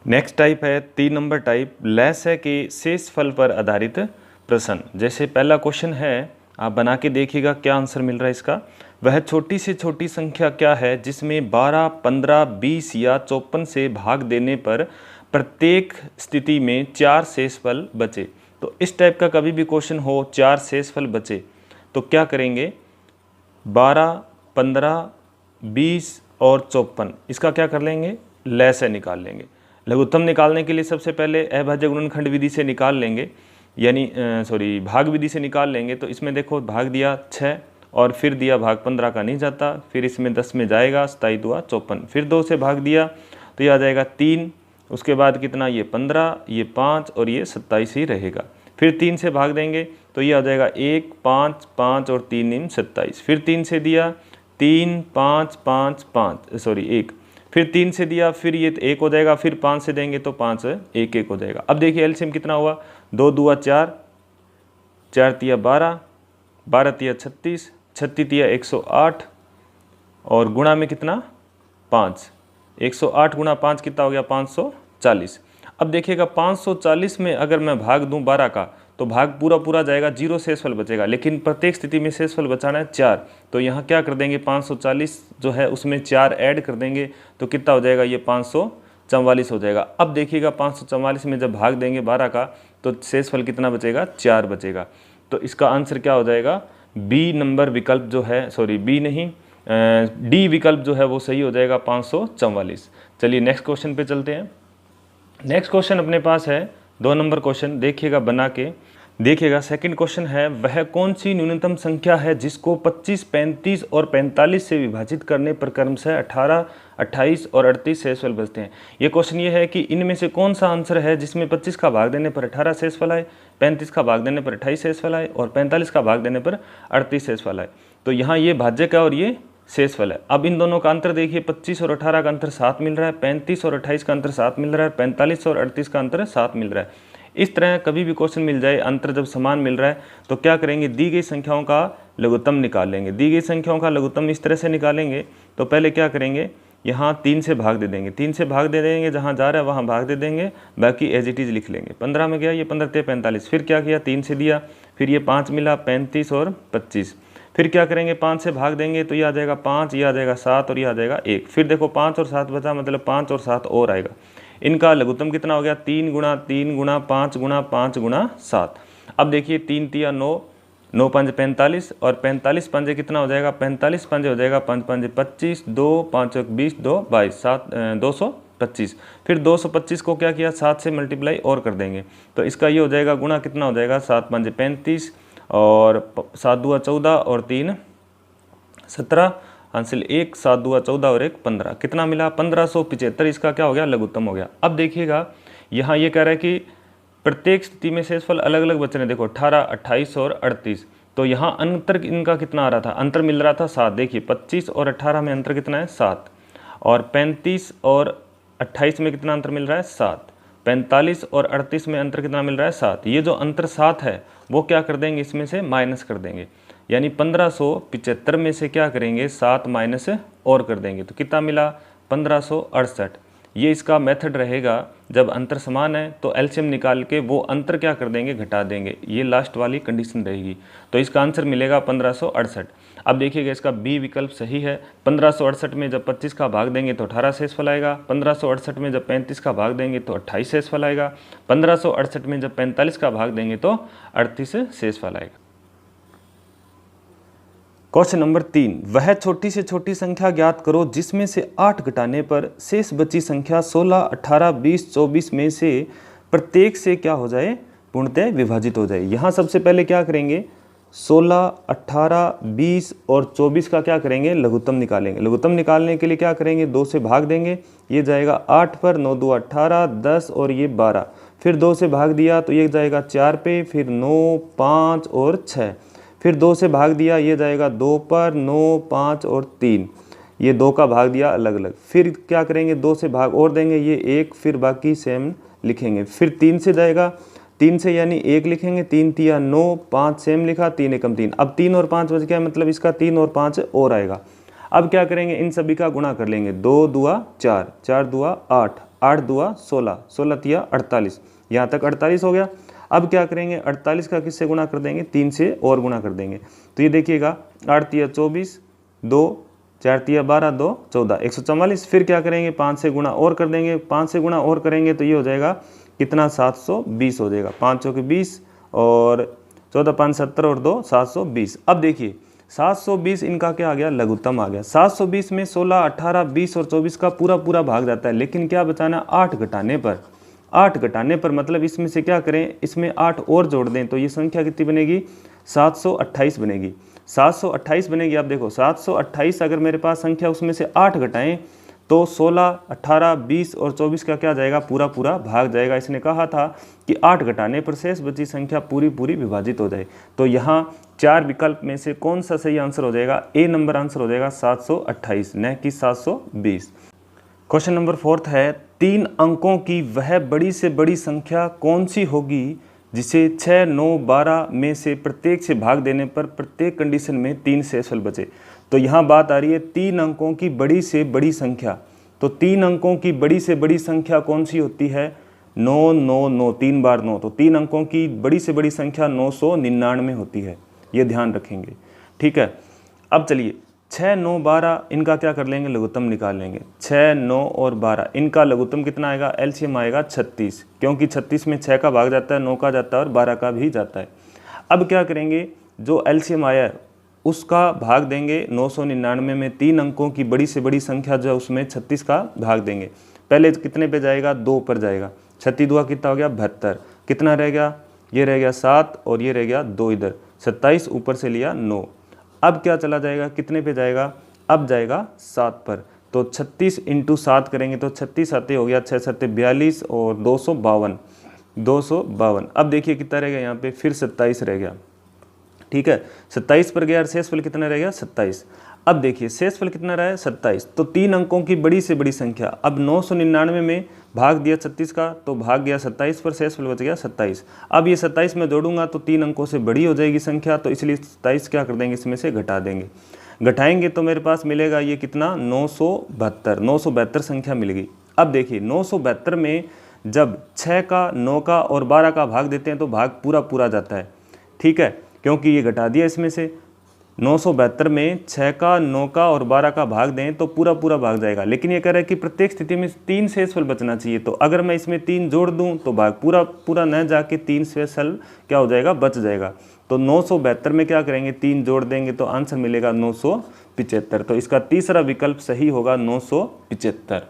Next type है 3 number type, less है कि शेष फल पर आधारित प्रश्न। जैसे पहला क्वेश्चन है, आप बना के देखिएगा क्या आंसर मिल रहा है इसका। वह छोटी से छोटी संख्या क्या है जिसमें 12, 15, 20 या 54 से भाग देने पर प्रत्येक स्थिति में 4 शेष फल बचे। तो इस टाइप का कभी भी क्वेश्चन हो 4 शेष फल बचे तो क्या करेंगे, 12, 15, 20 और 54, इसका क्या कर लेंगे, लैस है निकाल लेंगे। लघुत्तम निकालने के लिए सबसे पहले अभाज्य गुणनखंड विधि से निकाल लेंगे, यानी भाग विधि से निकाल लेंगे। तो इसमें देखो भाग दिया 6 और फिर दिया भाग 15 का नहीं जाता, फिर इसमें 10 में जाएगा, 27 दुआ 54, फिर 2 से भाग दिया तो ये आ जाएगा 3, उसके बाद कितना, ये 15, ये 5 और ये 27 ही रहेगा। फिर 3 से भाग देंगे तो ये आ जाएगा 1, 5, 5 और 3 27। फिर 3 से दिया 3, 5, 5, 5 1, फिर 3 से दिया, फिर ये 1 हो जाएगा, फिर 5 से देंगे तो 5 1 1 हो जाएगा। अब देखिए एलसीएम कितना हुआ, 2 दुआ 4, 4 तिया 12, 12 तिया 36, 36 तिया 108 और गुणा में कितना 5, 108 गुणा 5 कितना हो गया 540। अब देखिएगा 540 में अगर मैं भाग दूं 12 का तो भाग पूरा पूरा जाएगा, 0 शेषफल बचेगा, लेकिन प्रत्येक स्थिति में शेषफल बचाना है 4। तो यहाँ क्या कर देंगे, 540 जो है उसमें 4 ऐड कर देंगे तो कितना हो जाएगा, ये 544 हो जाएगा। अब देखिएगा 544 में जब भाग देंगे 12 का तो शेषफल कितना बचेगा, 4 बचेगा। तो इसका आंसर क्या हो जाएगा, बी नंबर विकल्प जो है, बी नहीं, डी विकल्प जो है वो सही हो जाएगा, 544। चलिए नेक्स्ट क्वेश्चन पे चलते हैं। नेक्स्ट क्वेश्चन अपने पास है 2 नंबर क्वेश्चन, देखिएगा बना के देखिएगा। सेकंड क्वेश्चन है, वह कौन सी न्यूनतम संख्या है जिसको 25, 35 और 45 से विभाजित करने पर क्रमशः 18, 28 और 38 शेषफल बचते हैं। ये क्वेश्चन ये है कि इनमें से कौन सा आंसर है जिसमें 25 का भाग देने पर 18 शेषफल आए, 35 का भाग देने पर 28 शेषफल आए और 45 का भाग देने पर 38 शेषफल आए। तो यहाँ ये भाज्यक है और ये शेषफल है। अब इन दोनों का अंतर देखिए, 25 और 18 का अंतर 7 मिल रहा है, 35 और 28 का अंतर 7 मिल रहा है, 45 और 38 का अंतर 7 मिल रहा है। इस तरह कभी भी क्वेश्चन मिल जाए अंतर जब समान मिल रहा है तो क्या करेंगे, दी गई संख्याओं का लघुत्तम निकाल लेंगे। दी गई संख्याओं का लघुत्तम इस तरह से निकालेंगे तो पहले क्या करेंगे, यहाँ 3 से भाग दे देंगे, 3 से भाग दे देंगे, जहाँ जा रहा है वहाँ भाग दे देंगे, बाकी एज इट इज लिख लेंगे। 15 में गया, ये 15 × 45, फिर क्या किया 3 से दिया, फिर ये 5 मिला, 35 और 25, फिर क्या करेंगे 5 से भाग देंगे तो ये आ जाएगा 5, ये आ जाएगा 7 और ये आ जाएगा 1। फिर देखो 5 और 7 बचा, मतलब 5 और 7 और आएगा। इनका लघुत्तम कितना हो गया, 3 गुणा 3 गुणा 5 गुणा 5 गुणा 7। अब देखिए 3 तिया 9, 9 पंजे 45 और 45 पंजे कितना हो जाएगा, 45 पंजे हो जाएगा 5 पंजे 25, 2 5 1 20, 2 22, 7 225। फिर 225 को क्या किया, 7 से मल्टीप्लाई और कर देंगे तो इसका ये हो जाएगा गुणा कितना हो जाएगा, 7 पंजे 35 और 7 दुआ 14 और 3 17, हासिल 1, 7 दुआ 14 और 1 15, कितना मिला 1575। इसका क्या हो गया, लघुत्तम हो गया। अब देखिएगा यहाँ ये कह रहा है कि प्रत्येक स्थिति में शेषफल अलग अलग बच रहे हैं। देखो 18, 28 और 38, तो यहाँ अंतर इनका कितना आ रहा था, अंतर मिल रहा था 7। देखिए 25 और 18 में अंतर कितना है 7 और 35 और 28 में कितना अंतर मिल रहा है 7, 45 और 38 में अंतर कितना मिल रहा है 7। ये जो अंतर 7 है वो क्या कर देंगे, इसमें से माइनस कर देंगे, यानी 1575 में से क्या करेंगे 7 माइनस और कर देंगे तो कितना मिला 1568। ये इसका मेथड रहेगा, जब अंतर समान है तो एलसीएम निकाल के वो अंतर क्या कर देंगे, घटा देंगे। ये लास्ट वाली कंडीशन रहेगी, तो इसका आंसर मिलेगा 1568। अब देखिएगा इसका बी विकल्प सही है। 1568 में जब 25 का भाग देंगे तो 18 शेषफल आएगा, 1568 में जब 35 का भाग देंगे तो 28 शेषफल आएगा, 1568 में जब 45 का भाग देंगे तो 38 शेषफल आएगा। क्वेश्चन नंबर 3, वह छोटी से छोटी संख्या ज्ञात करो जिसमें से 8 घटाने पर शेष बची संख्या 16, 18, 20, 24 में से प्रत्येक से क्या हो जाए, पूर्णतः विभाजित हो जाए। यहाँ सबसे पहले क्या करेंगे, 16, 18, 20 और 24 का क्या करेंगे, लघुत्तम निकालेंगे। लघुत्तम निकालने के लिए क्या करेंगे, 2 से भाग देंगे, ये जाएगा 8 पर, 9 2 18, 10 और ये 12, फिर 2 से भाग दिया तो ये जाएगा 4 पे, फिर 9, 5 और 6, फिर 2 से भाग दिया, ये जाएगा 2 पर, 9, 5 और 3, ये 2 का भाग दिया अलग अलग। फिर क्या करेंगे, 2 से भाग और देंगे, ये 1, फिर बाकी सेम लिखेंगे। फिर 3 से जाएगा, 3 से यानी 1 लिखेंगे, 3 तिया 9, 5 सेम लिखा, 3 एकम 3। अब 3 और 5 बच गया, मतलब इसका 3 और 5 और आएगा। अब क्या करेंगे, इन सभी का गुणा कर लेंगे, 2 दुआ 4, 4 दुआ 8, 8 दुआ 16, 16 तिया 48, यहाँ तक 48 हो गया। अब क्या करेंगे, 48 का किससे गुणा कर देंगे, 3 से और गुणा कर देंगे। तो ये देखिएगा 8 तिया 24, 2 4 तिया 12, 2 14, 144। फिर क्या करेंगे, 5 से गुणा और कर देंगे, 5 से गुणा और करेंगे तो ये हो जाएगा कितना, 720 हो जाएगा। 5 चौके 20 और 14 5 70 और 2 720। अब देखिए 720 इनका क्या आ गया, लघुत्तम आ गया। 720 में 16, 18, 20 और 24 का पूरा पूरा भाग जाता है, लेकिन क्या बचाना, 8 घटाने पर। 8 घटाने पर मतलब इसमें से क्या करें, इसमें 8 और जोड़ दें तो ये संख्या कितनी बनेगी, 728 बनेगी। 728 बनेगी। आप देखो 728 अगर मेरे पास संख्या उसमें से 8 घटाएं तो 16, 18, 20 और 24 का क्या जाएगा, पूरा पूरा भाग जाएगा। इसने कहा था कि 8 घटाने पर शेष बची संख्या पूरी पूरी विभाजित हो जाए। तो यहाँ 4 विकल्प में से कौन सा सही आंसर हो जाएगा, ए नंबर आंसर हो जाएगा 728 न कि 720। क्वेश्चन नंबर 4 है, 3 अंकों की वह बड़ी से बड़ी संख्या कौन सी होगी जिसे 6, 9, 12 में से प्रत्येक से भाग देने पर प्रत्येक कंडीशन में 3 शेषफल बचे। तो यहाँ बात आ रही है 3 अंकों की बड़ी से बड़ी संख्या। तो 3 अंकों की बड़ी से बड़ी संख्या कौन सी होती है, 9, 9, 9, 3 बार 9। तो 3 अंकों की बड़ी से बड़ी संख्या 999 होती है, ये ध्यान रखेंगे। ठीक है, अब चलिए 6, 9, 12 इनका क्या कर लेंगे, लघुत्तम निकाल लेंगे। 6, 9 और 12 इनका लघुत्तम कितना आएगा, एलसीएम आएगा 36, क्योंकि 36 में 6 का भाग जाता है, 9 का जाता है और 12 का भी जाता है। अब क्या करेंगे, जो एलसीएम आया है उसका भाग देंगे 999 में। 3 अंकों की बड़ी से बड़ी संख्या जो है उसमें 36 का भाग देंगे। पहले कितने पे जाएगा, 2 पर जाएगा। 36 दुआ कितना हो गया, 72। कितना रह गया, ये रह गया 7 और ये रह गया 2 इधर, 27 ऊपर से लिया 9। अब क्या चला जाएगा, कितने पे जाएगा, अब जाएगा 7 पर। तो 36 × 7 करेंगे तो 36 आते हो गया, 6 7 42 और 252, 252। अब देखिए कितना रह गया यहाँ पे, फिर 27 रह गया। ठीक है, 27 पर गया और शेषफल कितना रह गया, 27। अब देखिए शेषफल कितना रहा है, 27। तो 3 अंकों की बड़ी से बड़ी संख्या, अब 999 में भाग दिया 36 का तो भाग गया 27 पर, शेषफल बच गया 27। अब ये 27 में जोड़ूंगा तो 3 अंकों से बड़ी हो जाएगी संख्या, तो इसलिए 27 क्या कर देंगे, इसमें से घटा देंगे। घटाएंगे तो मेरे पास मिलेगा ये कितना, 972। 972 संख्या मिल गई। अब देखिए 972 में जब 6 का, 9 का और 12 का भाग देते हैं तो भाग पूरा पूरा जाता है। ठीक है, क्योंकि ये घटा दिया इसमें से। 972 में 6 का, 9 का और 12 का भाग दें तो पूरा पूरा भाग जाएगा, लेकिन ये कह रहा है कि प्रत्येक स्थिति में 3 शेषफल बचना चाहिए। तो अगर मैं इसमें 3 जोड़ दूं तो भाग पूरा पूरा न जाके 3 शेषफल क्या हो जाएगा, बच जाएगा। तो 972 में क्या करेंगे, 3 जोड़ देंगे तो आंसर मिलेगा 975। तो इसका तीसरा विकल्प सही होगा 975।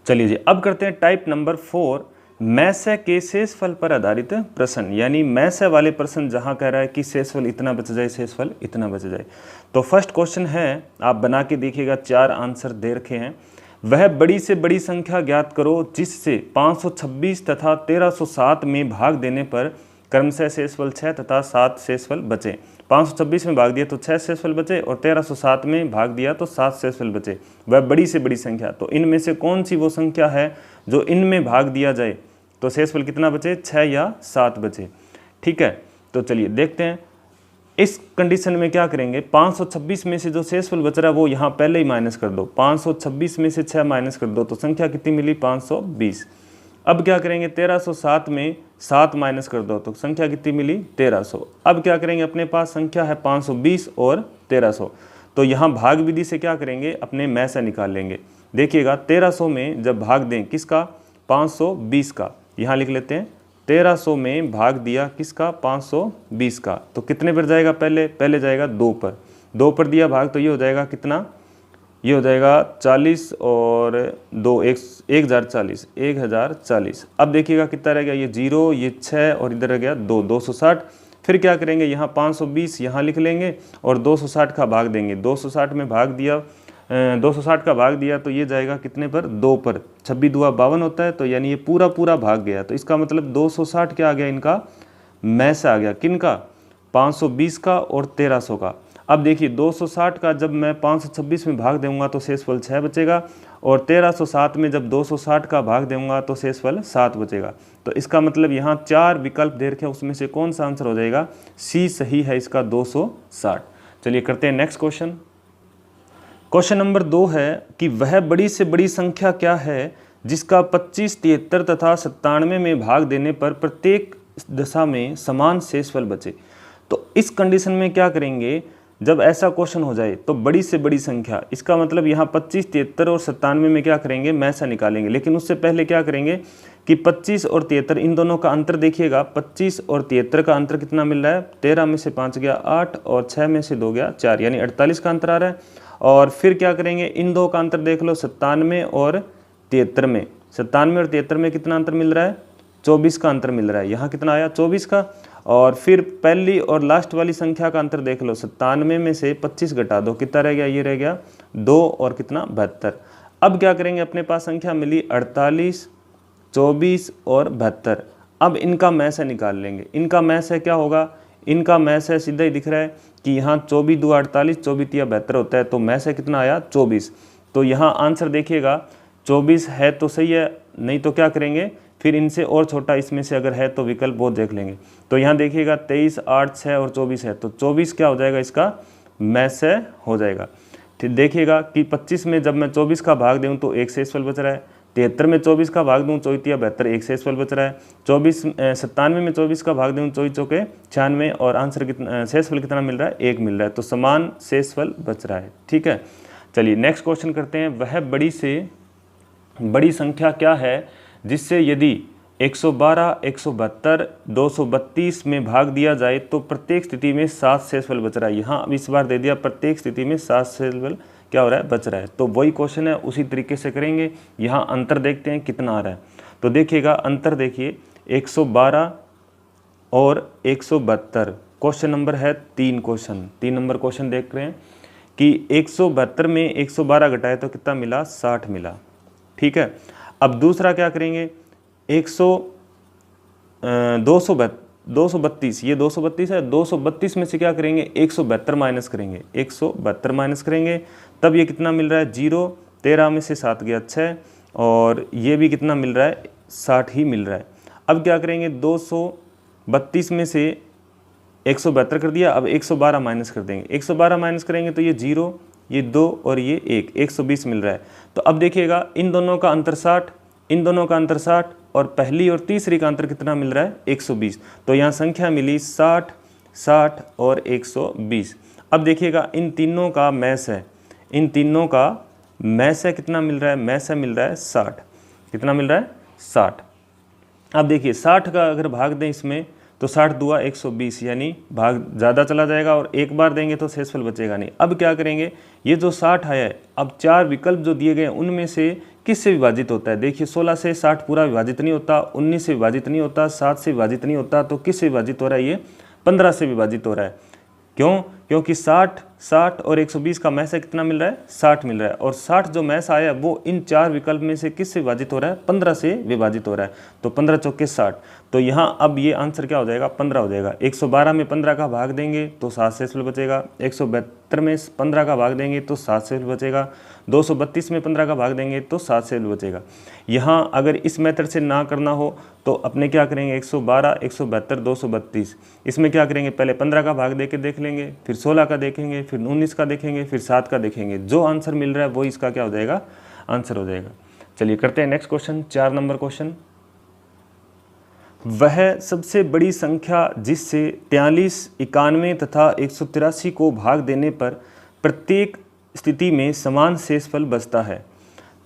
चलिए जी, अब करते हैं टाइप नंबर 4, मैसे के शेषफल पर आधारित प्रश्न, यानी मैसे वाले प्रश्न जहां कह रहा है कि शेषफल इतना बच जाए, शेषफल इतना बच जाए। तो फर्स्ट क्वेश्चन है, आप बना के देखिएगा, 4 आंसर दे रखे हैं। वह बड़ी से बड़ी संख्या ज्ञात करो जिससे 526 तथा 1307 में भाग देने पर क्रमशः शेषफल 6 तथा 7 शेषफल बचे। 526 में भाग दिया तो 6 शेषफल बचे और 1307 में भाग दिया तो 7 शेषफल बचे। वह बड़ी से बड़ी संख्या, तो इनमें से कौन सी वो संख्या है जो इनमें भाग दिया जाए तो शेषफल कितना बचे, 6 या 7 बचे। ठीक है, तो चलिए देखते हैं। इस कंडीशन में क्या करेंगे, 526 में से जो शेषफल बच रहा है वो यहाँ पहले ही माइनस कर दो। 526 में से 6 माइनस कर दो तो संख्या कितनी मिली, 520। अब क्या करेंगे, 1307 में 7 माइनस कर दो तो संख्या कितनी मिली, 1300। अब क्या करेंगे, अपने पास संख्या है 520 और 1300, तो यहाँ भाग विधि से क्या करेंगे, अपने में से निकाल लेंगे। देखिएगा 1300 में जब भाग दें किसका, 520 का, यहाँ लिख लेते हैं 1300 में भाग दिया किसका, 520 का, तो कितने पर जाएगा, पहले जाएगा 2 पर। 2 पर दिया भाग तो ये हो जाएगा कितना, ये हो जाएगा 40 और 2 1040, 1040। अब देखिएगा कितना रह गया, ये 0, ये 6 और इधर रह गया 2, 260। फिर क्या करेंगे, यहाँ 520 यहाँ लिख लेंगे और 260 का भाग देंगे। 260 में भाग दिया, 260 का भाग दिया तो ये जाएगा कितने पर, 2 पर। 26 दुआ 52 होता है, तो यानी ये पूरा पूरा भाग गया। तो इसका मतलब 260 क्या आ गया, इनका में से आ गया, किनका, 520 का और 1300 का। अब देखिए 260 का जब मैं 526 में भाग दूंगा तो शेषफल 6 बचेगा, और 1307 में जब 260 का भाग दूंगा तो शेषफल 7 बचेगा। तो इसका मतलब यहाँ 4 विकल्प दे रखे हैं, उसमें से कौन सा आंसर हो जाएगा, सी सही है इसका, 260। चलिए करते हैं नेक्स्ट क्वेश्चन। क्वेश्चन नंबर 2 है कि वह बड़ी से बड़ी संख्या क्या है जिसका 25, 73 तथा 97 में भाग देने पर प्रत्येक दशा में समान शेषफल बचे। तो इस कंडीशन में क्या करेंगे, जब ऐसा क्वेश्चन हो जाए तो बड़ी से बड़ी संख्या, इसका मतलब यहाँ 25, 73 और 97 में क्या करेंगे, मैसा निकालेंगे। लेकिन उससे पहले क्या करेंगे कि 25 और 73 इन दोनों का अंतर देखिएगा, 25 और 73 का अंतर कितना मिल रहा है, 13 में से 5 गया 8 और 6 में से 2 गया 4, यानी 48 का अंतर आ रहा है। और फिर क्या करेंगे, इन दो का अंतर देख लो, 97 और 73 में, 97 और 73 में कितना अंतर मिल रहा है, 24 का अंतर मिल रहा है। यहाँ कितना आया, 24 का। और फिर पहली और लास्ट वाली संख्या का अंतर देख लो, 97 में से 25 घटा दो, कितना रह गया, ये रह गया 2 और कितना 72। अब क्या करेंगे, अपने पास संख्या मिली 48, 24 और 72। अब इनका मैस है निकाल लेंगे। इनका मैस है क्या होगा, इनका मैस है सीधा ही दिख रहा है कि यहाँ 24 2 48, 24 या 72 होता है, तो मैस है कितना आया 24। तो यहाँ आंसर देखिएगा 24 है तो सही है, नहीं तो क्या करेंगे, फिर इनसे और छोटा इसमें से अगर है तो विकल्प वो देख लेंगे। तो यहाँ देखिएगा 23, 8, 6 और 24 है, तो 24 क्या हो जाएगा, इसका मैस है हो जाएगा। फिर देखिएगा कि 25 में जब मैं 24 का भाग दूँ तो एक शेषफल बच रहा है, 73 में 24 का भाग दूँ 24 या 72, एक शेषफल बच रहा है, 97 में 24 का भाग दूँ 24 चौके 96 और आंसर कितना, शेषफल कितना मिल रहा है, 1 मिल रहा है। तो समान शेषफल बच रहा है। ठीक है, चलिए नेक्स्ट क्वेश्चन करते हैं। वह बड़ी से बड़ी संख्या क्या है जिससे यदि 112, 172, 232 में भाग दिया जाए तो प्रत्येक स्थिति में 7 शेषफल बच रहा है। यहाँ अब इस बार दे दिया प्रत्येक स्थिति में 7 शेषफल क्या हो रहा है, बच रहा है। तो वही क्वेश्चन है, उसी तरीके से करेंगे। यहाँ अंतर देखते हैं कितना आ रहा है। तो देखिएगा अंतर देखिए, 112 और 172, क्वेश्चन नंबर है 3 क्वेश्चन, 3 नंबर क्वेश्चन देख रहे हैं कि 172 में 112 घटाए तो कितना मिला, 60 मिला। ठीक है, अब दूसरा क्या करेंगे, 232, ये 232 है, 232 में से क्या करेंगे, 172 माइनस करेंगे, 172 माइनस करेंगे, तब ये कितना मिल रहा है 0, 13 में से 7 गया 6 और ये भी कितना मिल रहा है, 60 ही मिल रहा है। अब क्या करेंगे, 232 में से 172 कर दिया, अब 112 माइनस कर देंगे, 112 माइनस करेंगे तो ये 0, ये 2 और ये 1, 120 मिल रहा है। तो अब देखिएगा इन दोनों का अंतर 60, इन दोनों का अंतर 60 और पहली और तीसरी का अंतर कितना मिल रहा है, 120। तो यहाँ संख्या मिली 60, 60 और 120। अब देखिएगा इन तीनों का मैस है, इन तीनों का मैस है कितना मिल रहा है, मैस है मिल रहा है 60, कितना मिल रहा है 60। अब देखिए 60 का अगर भाग दें इसमें तो 60 दुआ 120, यानी भाग ज़्यादा चला जाएगा और एक बार देंगे तो शेषफल बचेगा नहीं। अब क्या करेंगे, ये जो 60 है, अब 4 विकल्प जो दिए गए हैं उनमें से किससे विभाजित होता है। देखिए 16 से 60 पूरा विभाजित नहीं होता, 19 से विभाजित नहीं होता, 7 से विभाजित नहीं होता, तो किससे विभाजित हो रहा है, ये 15 से विभाजित हो रहा है। क्यों, क्योंकि 60, 60 और 120 का मैस कितना मिल रहा है, 60 मिल रहा है। और 60 जो मैस आया वो इन 4 विकल्प में से किससे विभाजित हो रहा है, 15 से विभाजित हो रहा है। तो 15 चौके 60, तो यहाँ अब ये आंसर क्या हो जाएगा, 15 हो जाएगा। 112 में 15 का भाग देंगे तो 7 शेषफल बचेगा, 172 में 15 का भाग देंगे तो 7 शेषफल बचेगा, 232 में 15 का भाग देंगे तो 7 शेषफल बचेगा। यहाँ अगर इस मेथड से ना करना हो तो अपने क्या करेंगे, 112, 172, 232, इसमें क्या करेंगे, पहले 15 का भाग दे के देख लेंगे, फिर 16 का देखेंगे, फिर 19 का देखेंगे, फिर 7 का देखेंगे। जो आंसर मिल रहा है वो इसका क्या हो जाएगा, आंसर हो जाएगा। चलिए करते हैं नेक्स्ट क्वेश्चन, 4 नंबर क्वेश्चन। वह सबसे बड़ी संख्या जिससे 43, 91 तथा 183 को भाग देने पर प्रत्येक स्थिति में समान शेषफल बचता है।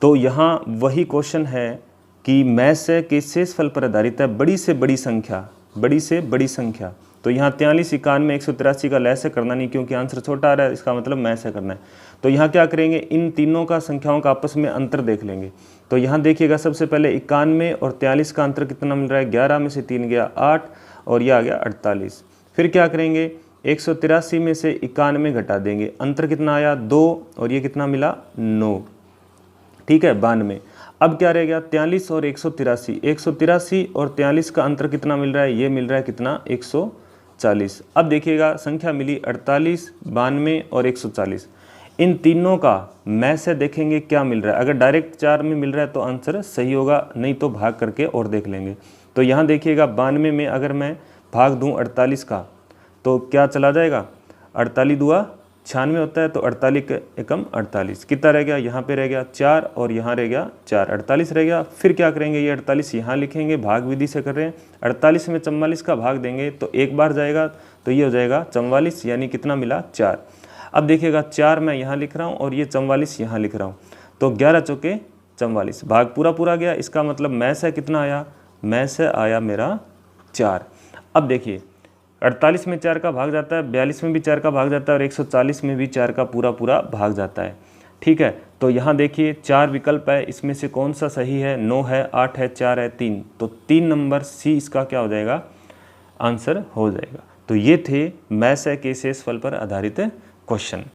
तो यहाँ वही क्वेश्चन है कि मैस के शेषफल पर आधारित है, बड़ी से बड़ी संख्या, बड़ी से बड़ी संख्या। तो यहाँ 43, 91, 183 का लैस करना नहीं, क्योंकि आंसर छोटा आ रहा है, इसका मतलब मैस करना है। तो यहाँ क्या करेंगे, इन तीनों का संख्याओं का आपस में अंतर देख लेंगे। तो यहाँ देखिएगा सबसे पहले 91 और 43 का अंतर कितना मिल रहा है, 11 में से 3 गया 8 और यह आ गया 48। फिर क्या करेंगे, 183 में से 91 घटा देंगे, अंतर कितना आया 2 और ये कितना मिला 9, ठीक है 92। अब क्या रह गया, 43 और 183, 183 और 43 का अंतर कितना मिल रहा है, ये मिल रहा है कितना 140। अब देखिएगा संख्या मिली 48, 92 और 140। इन तीनों का मैस से देखेंगे क्या मिल रहा है। अगर डायरेक्ट 4 में मिल रहा है तो आंसर सही होगा, नहीं तो भाग करके और देख लेंगे। तो यहाँ देखिएगा 92 में अगर मैं भाग दूँ 48 का तो क्या चला जाएगा, 48 दुआ 96 होता है तो 48 एकम 48, कितना रह गया, यहाँ पे रह गया 4 और यहाँ रह गया 4, 48 रह गया। फिर क्या करेंगे, ये 48 यहाँ लिखेंगे, भाग विधि से कर रहे हैं। 48 में 44 का भाग देंगे तो एक बार जाएगा, तो ये हो जाएगा 44, यानी कितना मिला 4। अब देखिएगा 4 मैं यहाँ लिख रहा हूँ और ये 44 यहाँ लिख रहा हूँ, तो 11 चौके 44, भाग पूरा पूरा गया। इसका मतलब मैं से कितना आया, मैं से आया मेरा 4। अब देखिए 48 में 4 का भाग जाता है, 42 में भी 4 का भाग जाता है और 140 में भी 4 का पूरा पूरा भाग जाता है। ठीक है, तो यहाँ देखिए 4 विकल्प है, इसमें से कौन सा सही है, 9 है, 8 है, 4 है, 3, तो 3 नंबर सी इसका क्या हो जाएगा, आंसर हो जाएगा। तो ये थे मैथ्स के शेषफल पर आधारित क्वेश्चन।